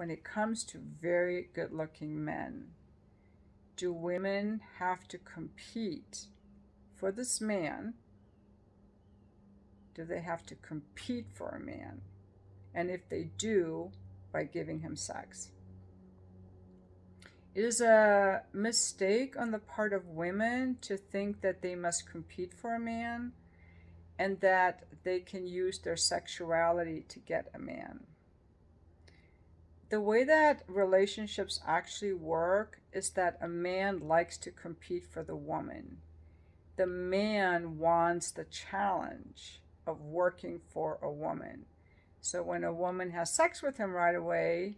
when it comes to very good looking men, do women have to compete for this man? Do they have to compete for a man? And if they do, by giving him sex. It is a mistake on the part of women to think that they must compete for a man and that they can use their sexuality to get a man. The way that relationships actually work is that a man likes to compete for the woman. The man wants the challenge of working for a woman. So when a woman has sex with him right away,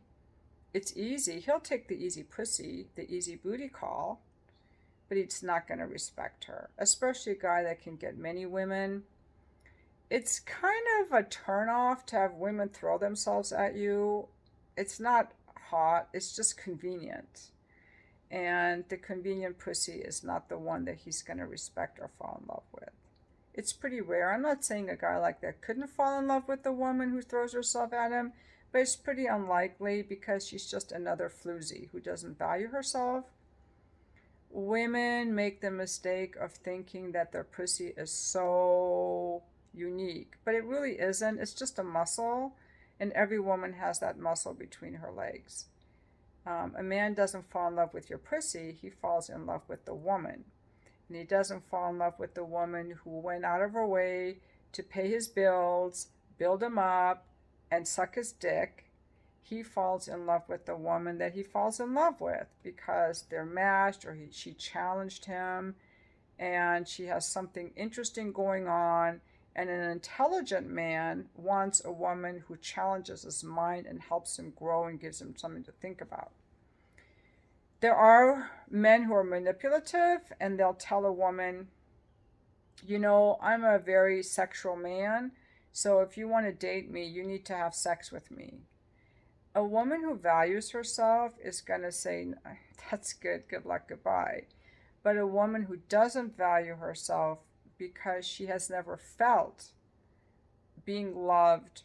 it's easy. He'll take the easy pussy, the easy booty call, but he's not going to respect her, especially a guy that can get many women. It's kind of a turnoff to have women throw themselves at you. It's not hot, it's just convenient. And the convenient pussy is not the one that he's going to respect or fall in love with. It's pretty rare. I'm not saying a guy like that couldn't fall in love with a woman who throws herself at him, but it's pretty unlikely because she's just another floozy who doesn't value herself. Women make the mistake of thinking that their pussy is so unique, but it really isn't. It's just a muscle, and every woman has that muscle between her legs. A man doesn't fall in love with your pussy, he falls in love with the woman. And he doesn't fall in love with the woman who went out of her way to pay his bills, build him up, and suck his dick. He falls in love with the woman that he falls in love with because they're matched, or she challenged him and she has something interesting going on. And an intelligent man wants a woman who challenges his mind and helps him grow and gives him something to think about. There are men who are manipulative and they'll tell a woman, you know, I'm a very sexual man, so if you want to date me, you need to have sex with me. A woman who values herself is going to say, that's good luck, goodbye. But a woman who doesn't value herself because she has never felt being loved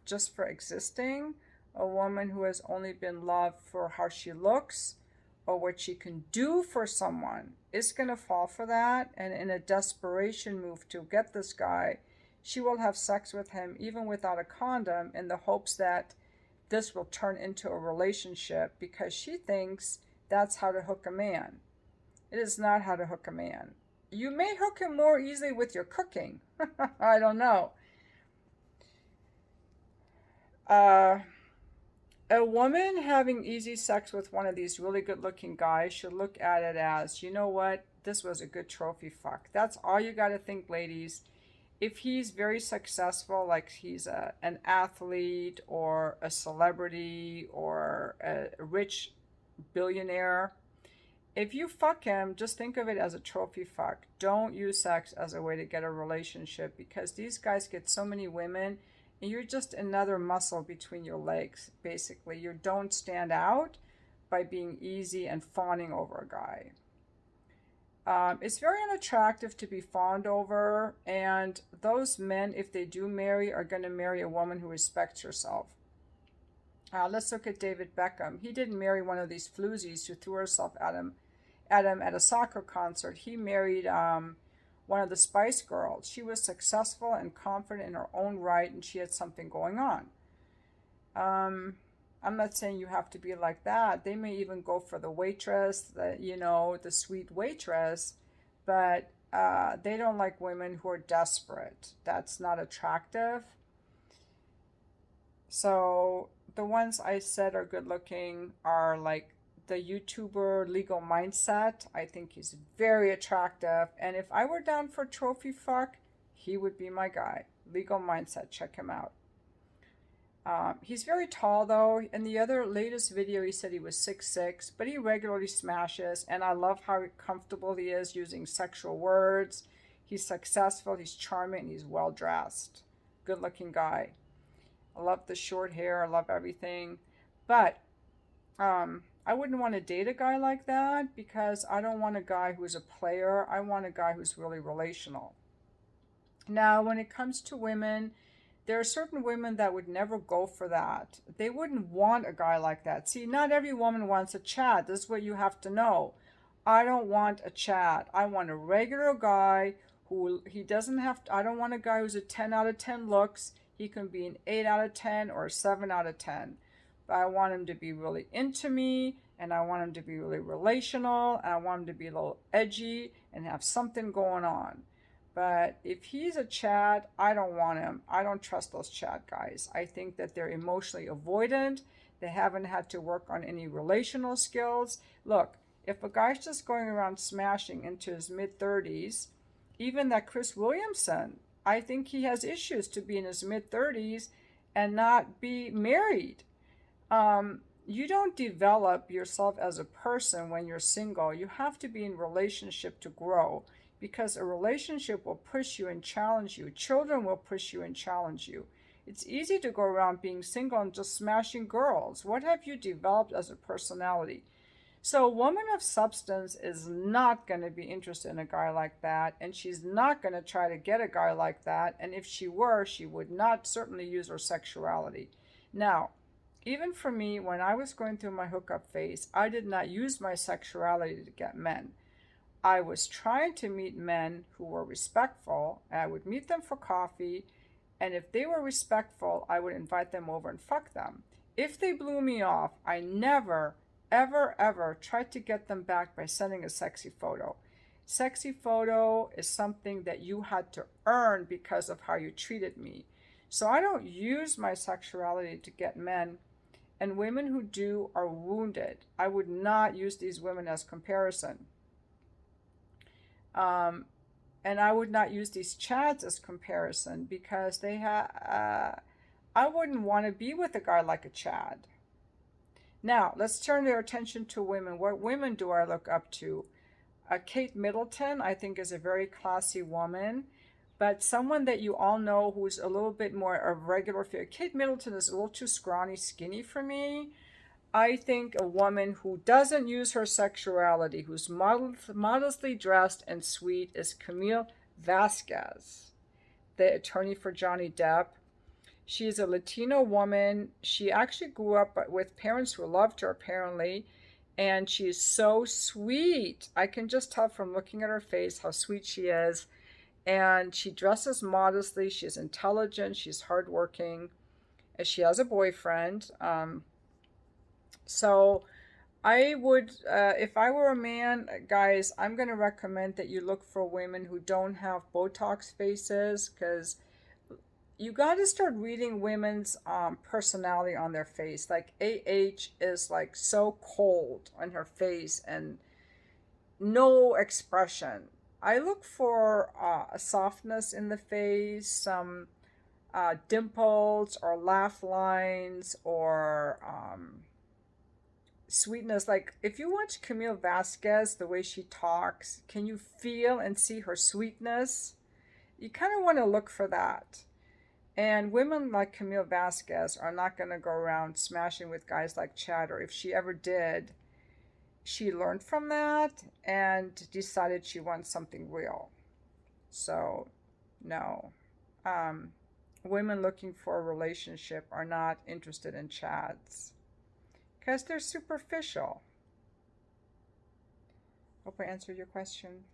just for existing, a woman who has only been loved for how she looks or what she can do for someone, is going to fall for that. And in a desperation move to get this guy, she will have sex with him even without a condom in the hopes that this will turn into a relationship because she thinks that's how to hook a man. It is not how to hook a man. You may hook him more easily with your cooking. I don't know. A woman having easy sex with one of these really good looking guys should look at it as, you know what, this was a good trophy fuck. That's all you got to think, ladies. If he's very successful, like he's an athlete or a celebrity or a rich billionaire, if you fuck him, just think of it as a trophy fuck. Don't use sex as a way to get a relationship because these guys get so many women and you're just another muscle between your legs, basically. You don't stand out by being easy and fawning over a guy. It's very unattractive to be fawned over, and those men, if they do marry, are going to marry a woman who respects herself. Let's look at David Beckham. He didn't marry one of these floozies who threw herself at him at a soccer concert. He married one of the Spice Girls. She was successful and confident in her own right, and she had something going on. I'm not saying you have to be like that. They may even go for the waitress, the sweet waitress, but they don't like women who are desperate. That's not attractive. So the ones I said are good looking are like the YouTuber Legal Mindset. I think he's very attractive. And if I were down for trophy fuck, he would be my guy. Legal Mindset, check him out. He's very tall though. In the other latest video, he said he was 6'6", but he regularly smashes. And I love how comfortable he is using sexual words. He's successful, he's charming, and he's well dressed. Good looking guy. I love the short hair, I love everything. But I wouldn't want to date a guy like that because I don't want a guy who's a player. I want a guy who's really relational. Now, when it comes to women There are certain women that would never go for that. They wouldn't want a guy like that. See, not every woman wants a Chad. This is what you have to know. I don't want a Chad. I want a regular guy who he doesn't have to, I don't want a guy who's a 10 out of 10 looks. He can be an 8 out of 10 or a 7 out of 10. But I want him to be really into me, and I want him to be really relational, and I want him to be a little edgy and have something going on. But if he's a Chad, I don't want him. I don't trust those Chad guys. I think that they're emotionally avoidant. They haven't had to work on any relational skills. Look, if a guy's just going around smashing into his mid 30s, even that Chris Williamson, I think he has issues to be in his mid 30s and not be married. You don't develop yourself as a person when you're single. You have to be in relationship to grow, because a relationship will push you and challenge you. Children will push you and challenge you. It's easy to go around being single and just smashing girls. What have you developed as a personality? So a woman of substance is not going to be interested in a guy like that, and she's not going to try to get a guy like that. And if she were, she would not certainly use her sexuality. Now, even for me, when I was going through my hookup phase, I did not use my sexuality to get men. I was trying to meet men who were respectful, and I would meet them for coffee, and if they were respectful, I would invite them over and fuck them. If they blew me off, I never, ever, ever tried to get them back by sending a sexy photo. Sexy photo is something that you had to earn because of how you treated me. So I don't use my sexuality to get men, and women who do are wounded. I would not use these women as comparison. And I would not use these Chads as comparison, because they I wouldn't want to be with a guy like a Chad. Now, let's turn our attention to women. What women do I look up to? Kate Middleton, I think, is a very classy woman, but someone that you all know who's a little bit more of regular figure. Kate Middleton is a little too scrawny, skinny for me. I think a woman who doesn't use her sexuality, who's modestly dressed and sweet, is Camille Vasquez, the attorney for Johnny Depp. She's a Latino woman. She actually grew up with parents who loved her, apparently, and she's so sweet. I can just tell from looking at her face how sweet she is. And she dresses modestly. She's intelligent. She's hardworking. And she has a boyfriend. So I would, if I were a man, guys, I'm going to recommend that you look for women who don't have Botox faces, because you got to start reading women's personality on their face. Like AH is like so cold on her face and no expression. I look for a softness in the face, some dimples or laugh lines, or sweetness. Like if you watch Camille Vasquez, the way she talks, can you feel and see her sweetness? You kind of want to look for that. And women like Camille Vasquez are not going to go around smashing with guys like Chad, or if she ever did, she learned from that and decided she wants something real. So, no. Women looking for a relationship are not interested in Chads, because they're superficial. Hope I answered your question.